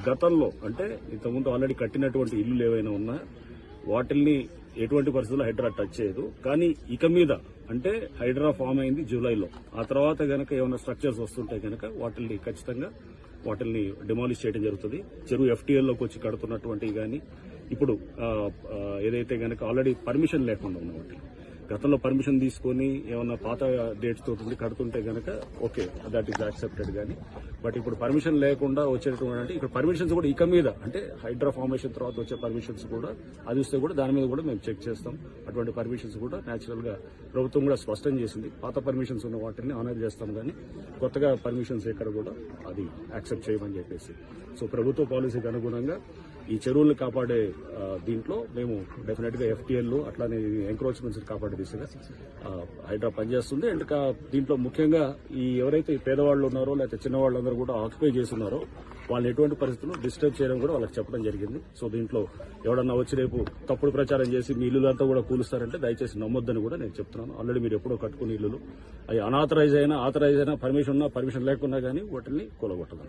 గతంలో అంటే ఇంతకుముందు ఆల్రెడీ కట్టినటువంటి ఇల్లులు ఏవైనా ఉన్నా వాటిల్ని ఎటువంటి పరిస్థితుల్లో హైడ్రా టచ్ చేయదు. కానీ ఇక మీద అంటే హైడ్రా ఫామ్ అయింది జూలైలో. ఆ తర్వాత గనక ఏమైనా స్ట్రక్చర్స్ వస్తుంటే గనక వాటిల్ని ఖచ్చితంగా వాటిల్ని డిమాలిష్ చేయడం జరుగుతుంది. చెరువు ఎఫ్టీఎల్లోకి వచ్చి కడుతున్నటువంటివి కానీ ఇప్పుడు ఏదైతే గనక ఆల్రెడీ పర్మిషన్ లేకుండా ఉన్న వాటి గతంలో పర్మిషన్ తీసుకుని ఏమన్నా పాత డేట్స్ తోటి కడుతుంటే గనక ఓకే, దట్ ఈస్ యాక్సెప్టెడ్. కానీ బట్ ఇప్పుడు పర్మిషన్ లేకుండా వచ్చేటువంటి ఇక్కడ పర్మిషన్స్ కూడా ఇక మీద అంటే హైడ్రా ఫార్మేషన్ తర్వాత వచ్చే పర్మిషన్స్ కూడా అది వస్తే కూడా దాని మీద కూడా మేము చెక్ చేస్తాం. అటువంటి పర్మిషన్స్ కూడా న్యాచురల్ గా ప్రభుత్వం కూడా స్పష్టం చేసింది. పాత పర్మిషన్స్ ఉన్న వాటిని ఆనర్ చేస్తాం, కానీ కొత్తగా పర్మిషన్స్ ఎక్కడ కూడా అది యాక్సెప్ట్ చేయమని చెప్పేసి. సో ప్రభుత్వ పాలసీకి అనుగుణంగా ఈ చెరువులను కాపాడే దీంట్లో మేము డెఫినెట్ గా ఎఫ్టీఎల్ అట్లానే ఎంక్రోచ్మెంట్స్ కాపాడే దిశగా హైడ్రా పనిచేస్తుంది. అండ్ దీంట్లో ముఖ్యంగా ఈ ఎవరైతే పేదవాళ్ళు ఉన్నారో లేకపోతే చిన్నవాళ్ళందరూ కూడా ఆక్యుపై చేస్తున్నారో వాళ్ళని ఎటువంటి పరిస్థితుల్లో డిస్టర్బ్ చేయడం కూడా వాళ్ళకి చెప్పడం జరిగింది. సో దీంట్లో ఎవడన్నా వచ్చి రేపు తప్పుడు ప్రచారం చేసి మీ ఇల్లులంతా కూడా కూలుస్తారంటే దయచేసి నమ్మొద్దని కూడా నేను చెప్తున్నాను. ఆల్రెడీ మీరు ఎప్పుడో కట్టుకునే ఇల్లులు అవి అనాథరైజ్ అయినా ఆథరైజ్ అయినా పర్మిషన్ ఉన్నా పర్మిషన్ లేకున్నా కానీ వాటిని కూలగొట్టదు.